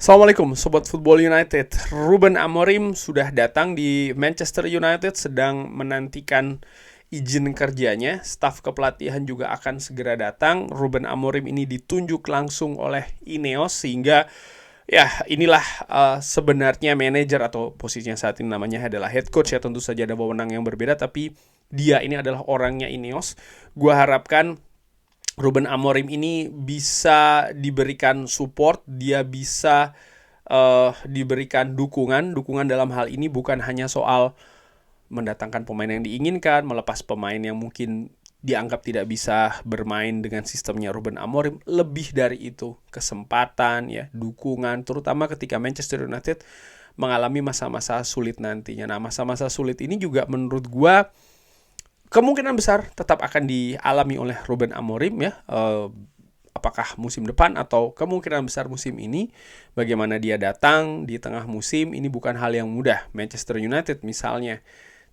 Assalamualaikum Sobat Football United. Ruben Amorim sudah datang di Manchester United, sedang menantikan izin kerjanya. Staf kepelatihan juga akan segera datang. Ruben Amorim ini ditunjuk langsung oleh Ineos, sehingga ya inilah sebenarnya manajer, atau posisinya saat ini namanya adalah head coach ya. Tentu saja ada wewenang yang berbeda, tapi dia ini adalah orangnya Ineos. Gua harapkan Ruben Amorim ini bisa diberikan support, dia bisa diberikan dukungan. Dukungan dalam hal ini bukan hanya soal mendatangkan pemain yang diinginkan, melepas pemain yang mungkin dianggap tidak bisa bermain dengan sistemnya Ruben Amorim. Lebih dari itu, kesempatan ya, dukungan, terutama ketika Manchester United mengalami masa-masa sulit nantinya. Nah, masa-masa sulit ini juga menurut gua kemungkinan besar tetap akan dialami oleh Ruben Amorim ya. Apakah musim depan atau kemungkinan besar musim ini. Bagaimana dia datang di tengah musim ini bukan hal yang mudah. Manchester United misalnya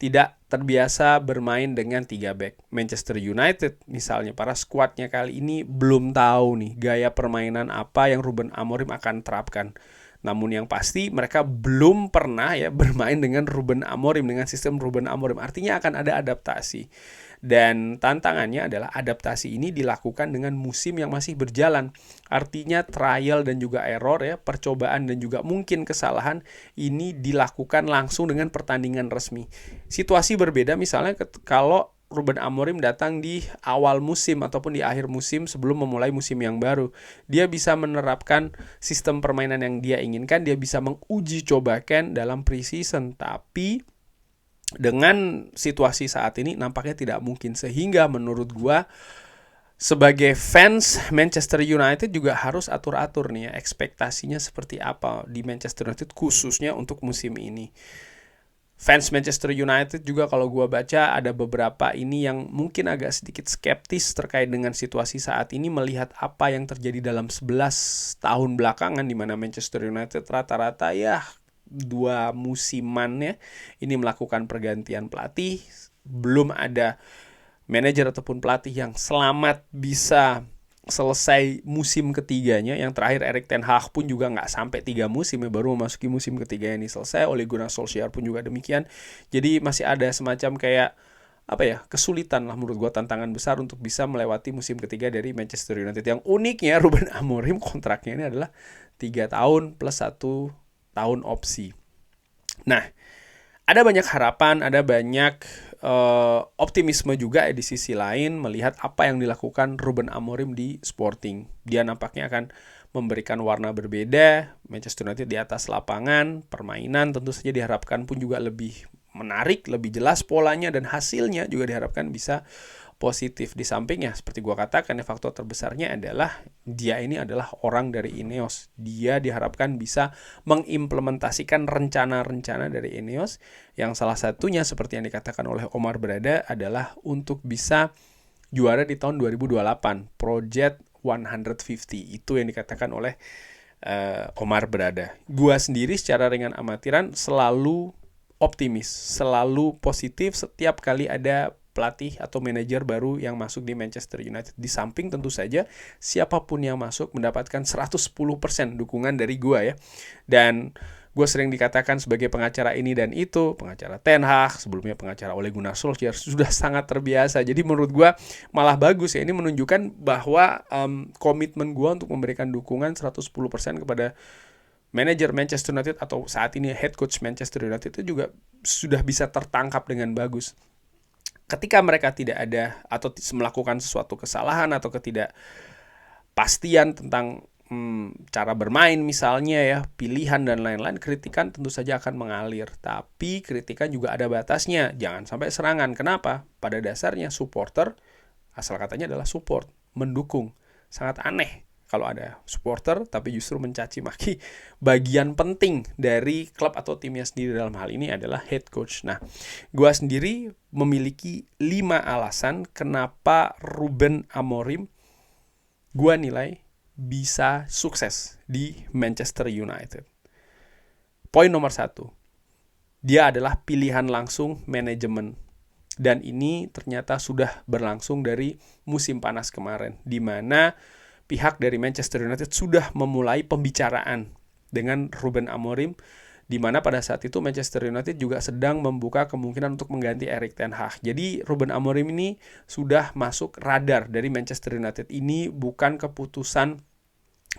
tidak terbiasa bermain dengan 3 back. Manchester United misalnya, para skuadnya kali ini belum tahu nih gaya permainan apa yang Ruben Amorim akan terapkan. Namun yang pasti mereka belum pernah ya bermain dengan Ruben Amorim, dengan sistem Ruben Amorim. Artinya akan ada adaptasi. Dan tantangannya adalah adaptasi ini dilakukan dengan musim yang masih berjalan. Artinya trial dan juga error ya, percobaan dan juga mungkin kesalahan ini dilakukan langsung dengan pertandingan resmi. Situasi berbeda misalnya kalau Ruben Amorim datang di awal musim ataupun di akhir musim sebelum memulai musim yang baru. Dia bisa menerapkan sistem permainan yang dia inginkan, dia bisa menguji cobakan dalam preseason, tapi dengan situasi saat ini nampaknya tidak mungkin. Sehingga menurut gua sebagai fans Manchester United juga harus atur-atur nih ya, ekspektasinya seperti apa di Manchester United khususnya untuk musim ini. Fans Manchester United juga kalau gue baca ada beberapa ini yang mungkin agak sedikit skeptis terkait dengan situasi saat ini, melihat apa yang terjadi dalam 11 tahun belakangan di mana Manchester United rata-rata ya 2 musiman ya ini melakukan pergantian pelatih. Belum ada manajer ataupun pelatih yang selamat bisa selesai musim ketiganya. Yang terakhir Erik ten Hag pun juga nggak sampai 3 musim ya, baru memasuki musim ketiga ini selesai. Ole Gunnar Solskjaer pun juga demikian. Jadi masih ada semacam kayak apa ya, kesulitan lah menurut gue, tantangan besar untuk bisa melewati musim ketiga dari Manchester United. Yang uniknya Ruben Amorim kontraknya ini adalah 3 tahun plus 1 tahun opsi. Nah, ada banyak harapan, ada banyak optimisme juga di sisi lain melihat apa yang dilakukan Ruben Amorim di Sporting. Dia nampaknya akan memberikan warna berbeda Manchester United di atas lapangan. Permainan tentu saja diharapkan pun juga lebih menarik, lebih jelas polanya, dan hasilnya juga diharapkan bisa positif. Di sampingnya seperti gua katakan ya, faktor terbesarnya adalah dia ini adalah orang dari Ineos. Dia diharapkan bisa mengimplementasikan rencana-rencana dari Ineos, yang salah satunya seperti yang dikatakan oleh Omar Berada adalah untuk bisa juara di tahun 2028, Project 150. Itu yang dikatakan oleh Omar Berada. Gua sendiri secara ringan amatiran selalu optimis, selalu positif setiap kali ada pelatih atau manajer baru yang masuk di Manchester United. Di samping tentu saja siapapun yang masuk mendapatkan 110% dukungan dari gue ya. Dan gue sering dikatakan sebagai pengacara ini dan itu, pengacara Ten Hag, sebelumnya pengacara Ole Gunnar Solskjaer, sudah sangat terbiasa. Jadi menurut gue malah bagus ya, ini menunjukkan bahwa komitmen gue untuk memberikan dukungan 110% kepada manajer Manchester United atau saat ini head coach Manchester United itu juga sudah bisa tertangkap dengan bagus. Ketika mereka tidak ada atau melakukan sesuatu kesalahan atau ketidakpastian tentang cara bermain misalnya ya, pilihan dan lain-lain, kritikan tentu saja akan mengalir. Tapi kritikan juga ada batasnya, jangan sampai serangan. Kenapa? Pada dasarnya supporter, asal katanya adalah support, mendukung. Sangat aneh kalau ada supporter tapi justru mencaci maki bagian penting dari klub atau timnya sendiri. Dalam hal ini adalah head coach. Nah, gue sendiri memiliki 5 alasan kenapa Ruben Amorim gue nilai bisa sukses di Manchester United. Poin nomor 1, dia adalah pilihan langsung manajemen. Dan ini ternyata sudah berlangsung dari musim panas kemarin, di mana pihak dari Manchester United sudah memulai pembicaraan dengan Ruben Amorim, di mana pada saat itu Manchester United juga sedang membuka kemungkinan untuk mengganti Erik ten Hag. Jadi Ruben Amorim ini sudah masuk radar dari Manchester United. Ini bukan keputusan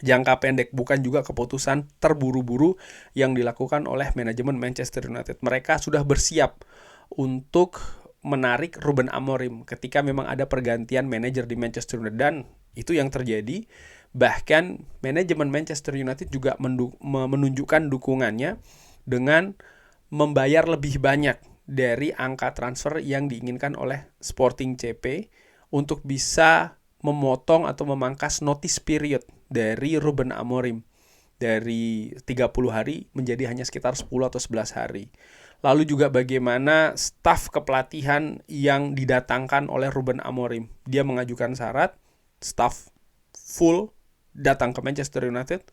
jangka pendek, bukan juga keputusan terburu-buru yang dilakukan oleh manajemen Manchester United. Mereka sudah bersiap untuk menarik Ruben Amorim ketika memang ada pergantian manajer di Manchester United, dan itu yang terjadi. Bahkan manajemen Manchester United juga menunjukkan dukungannya dengan membayar lebih banyak dari angka transfer yang diinginkan oleh Sporting CP untuk bisa memotong atau memangkas notice period dari Ruben Amorim dari 30 hari menjadi hanya sekitar 10 atau 11 hari. Lalu juga bagaimana staf kepelatihan yang didatangkan oleh Ruben Amorim. Dia mengajukan syarat, staf full datang ke Manchester United,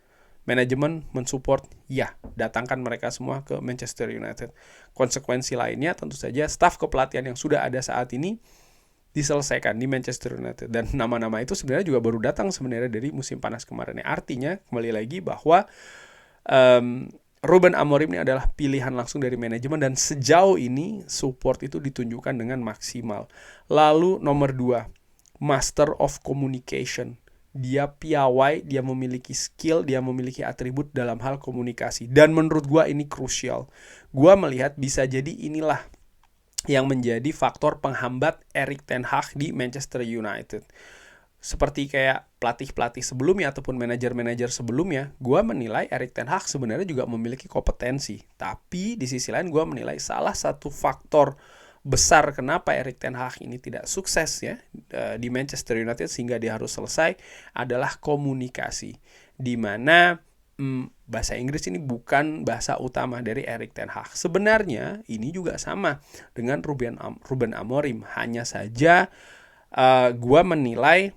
manajemen mensupport, ya, datangkan mereka semua ke Manchester United. Konsekuensi lainnya tentu saja staf kepelatihan yang sudah ada saat ini diselesaikan di Manchester United, dan nama-nama itu sebenarnya juga baru datang sebenarnya dari musim panas kemarin. Artinya kembali lagi bahwa Ruben Amorim ini adalah pilihan langsung dari manajemen, dan sejauh ini support itu ditunjukkan dengan maksimal. Lalu nomor 2, Master of Communication. Dia piawai, dia memiliki skill, dia memiliki atribut dalam hal komunikasi. Dan menurut gua ini krusial. Gua melihat bisa jadi inilah yang menjadi faktor penghambat Erik ten Hag di Manchester United. Seperti kayak pelatih-pelatih sebelumnya ataupun manajer-manajer sebelumnya, gua menilai Erik ten Hag sebenarnya juga memiliki kompetensi. Tapi di sisi lain gua menilai salah satu faktor besar kenapa Erik ten Hag ini tidak sukses ya di Manchester United sehingga dia harus selesai adalah komunikasi, di mana bahasa Inggris ini bukan bahasa utama dari Erik ten Hag. Sebenarnya ini juga sama dengan Ruben Amorim, hanya saja gua menilai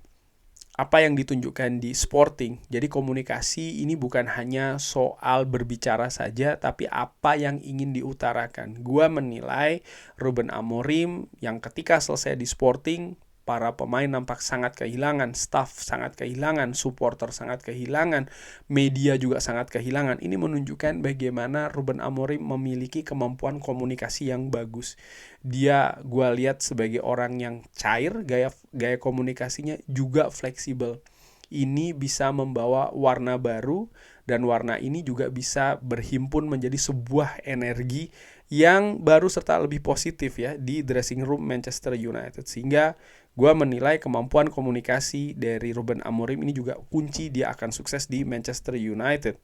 apa yang ditunjukkan di Sporting. Jadi komunikasi ini bukan hanya soal berbicara saja, tapi apa yang ingin diutarakan. Gua menilai Ruben Amorim yang ketika selesai di Sporting, para pemain nampak sangat kehilangan, staff sangat kehilangan, supporter sangat kehilangan, media juga sangat kehilangan. Ini menunjukkan bagaimana Ruben Amorim memiliki kemampuan komunikasi yang bagus. Dia gua lihat sebagai orang yang cair, gaya komunikasinya juga fleksibel. Ini bisa membawa warna baru, dan warna ini juga bisa berhimpun menjadi sebuah energi yang baru serta lebih positif ya di dressing room Manchester United. Sehingga gue menilai kemampuan komunikasi dari Ruben Amorim ini juga kunci dia akan sukses di Manchester United.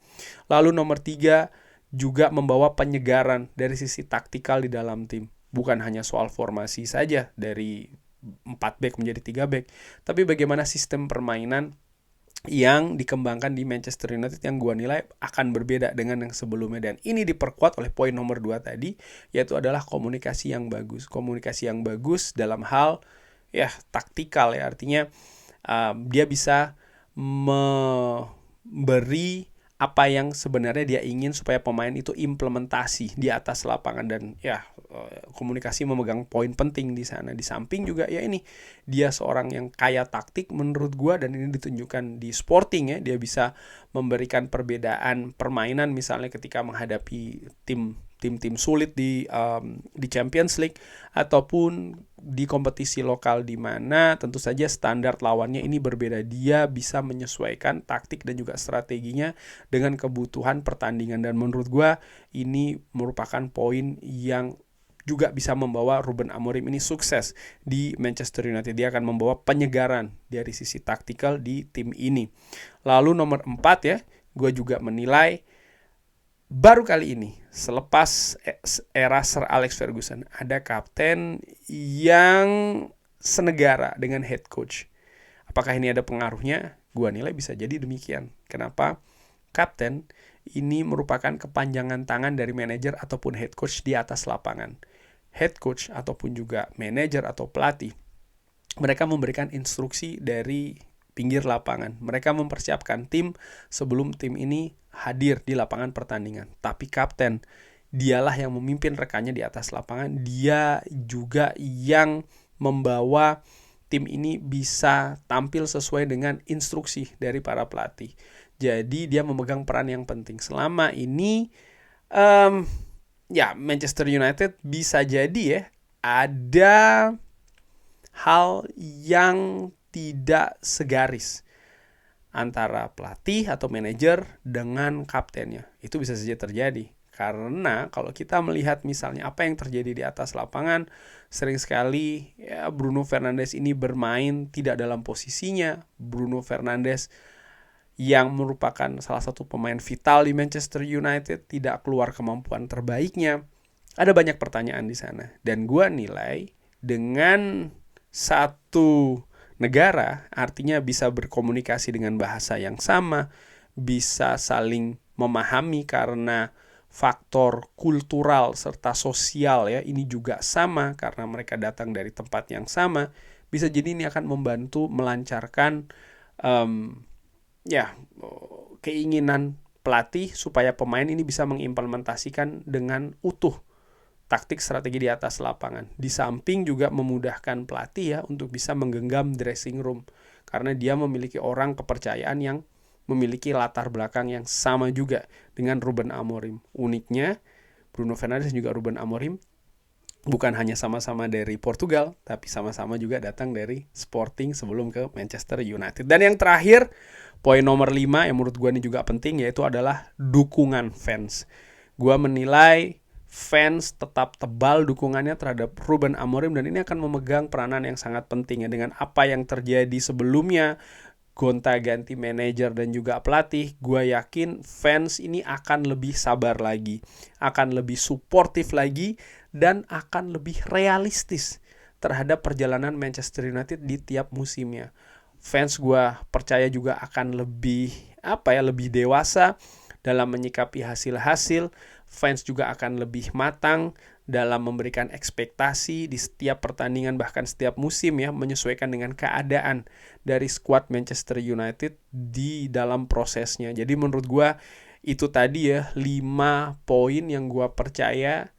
Lalu nomor 3, juga membawa penyegaran dari sisi taktikal di dalam tim. Bukan hanya soal formasi saja dari 4 back menjadi 3 back, tapi bagaimana sistem permainan yang dikembangkan di Manchester United yang gue nilai akan berbeda dengan yang sebelumnya. Dan ini diperkuat oleh poin nomor 2 tadi, yaitu adalah komunikasi yang bagus. Komunikasi yang bagus dalam hal ya taktikal ya, artinya dia bisa memberi apa yang sebenarnya dia ingin supaya pemain itu implementasi di atas lapangan. Dan ya komunikasi memegang poin penting di sana. Di samping juga ya ini dia seorang yang kaya taktik menurut gua, dan ini ditunjukkan di Sporting ya. Dia bisa memberikan perbedaan permainan misalnya ketika menghadapi tim sulit di Champions League ataupun di kompetisi lokal, di mana tentu saja standar lawannya ini berbeda. Dia bisa menyesuaikan taktik dan juga strateginya dengan kebutuhan pertandingan, dan menurut gua ini merupakan poin yang juga bisa membawa Ruben Amorim ini sukses di Manchester United. Dia akan membawa penyegaran dari sisi taktikal di tim ini. Lalu nomor 4 ya, gue juga menilai baru kali ini selepas era Sir Alex Ferguson ada kapten yang senegara dengan head coach. Apakah ini ada pengaruhnya? Gue nilai bisa jadi demikian. Kenapa? Kapten ini merupakan kepanjangan tangan dari manajer ataupun head coach di atas lapangan. Head coach ataupun juga manajer atau pelatih, mereka memberikan instruksi dari pinggir lapangan. Mereka mempersiapkan tim sebelum tim ini hadir di lapangan pertandingan. Tapi kapten, dialah yang memimpin rekannya di atas lapangan. Dia juga yang membawa tim ini bisa tampil sesuai dengan instruksi dari para pelatih. Jadi dia memegang peran yang penting. Selama ini ya Manchester United bisa jadi ya ada hal yang tidak segaris antara pelatih atau manajer dengan kaptennya. Itu bisa saja terjadi. Karena kalau kita melihat misalnya apa yang terjadi di atas lapangan, sering sekali ya Bruno Fernandes ini bermain tidak dalam posisinya. Bruno Fernandes yang merupakan salah satu pemain vital di Manchester United tidak keluar kemampuan terbaiknya. Ada banyak pertanyaan di sana. Dan gue nilai dengan satu negara, artinya bisa berkomunikasi dengan bahasa yang sama, bisa saling memahami karena faktor kultural serta sosial ya ini juga sama karena mereka datang dari tempat yang sama. Bisa jadi ini akan membantu melancarkan keinginan pelatih supaya pemain ini bisa mengimplementasikan dengan utuh taktik strategi di atas lapangan. Di samping juga memudahkan pelatih ya untuk bisa menggenggam dressing room karena dia memiliki orang kepercayaan yang memiliki latar belakang yang sama juga dengan Ruben Amorim. Uniknya Bruno Fernandes dan juga Ruben Amorim bukan hanya sama-sama dari Portugal, tapi sama-sama juga datang dari Sporting sebelum ke Manchester United. Dan yang terakhir, poin nomor 5 yang menurut gue ini juga penting, yaitu adalah dukungan fans. Gue menilai fans tetap tebal dukungannya terhadap Ruben Amorim, dan ini akan memegang peranan yang sangat penting ya. Dengan apa yang terjadi sebelumnya, gonta-ganti manajer dan juga pelatih, gue yakin fans ini akan lebih sabar lagi, akan lebih suportif lagi, dan akan lebih realistis terhadap perjalanan Manchester United di tiap musimnya. Fans gue percaya juga akan lebih lebih dewasa dalam menyikapi hasil-hasil. Fans juga akan lebih matang dalam memberikan ekspektasi di setiap pertandingan, bahkan setiap musim ya, menyesuaikan dengan keadaan dari skuad Manchester United di dalam prosesnya. Jadi menurut gue itu tadi ya 5 poin yang gue percaya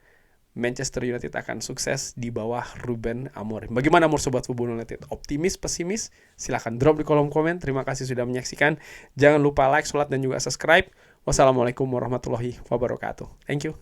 Manchester United akan sukses di bawah Ruben Amorim. Bagaimana menurut Sobat Football United? Optimis, pesimis? Silahkan drop di kolom komen. Terima kasih sudah menyaksikan. Jangan lupa like, share, dan juga subscribe. Wassalamualaikum warahmatullahi wabarakatuh. Thank you.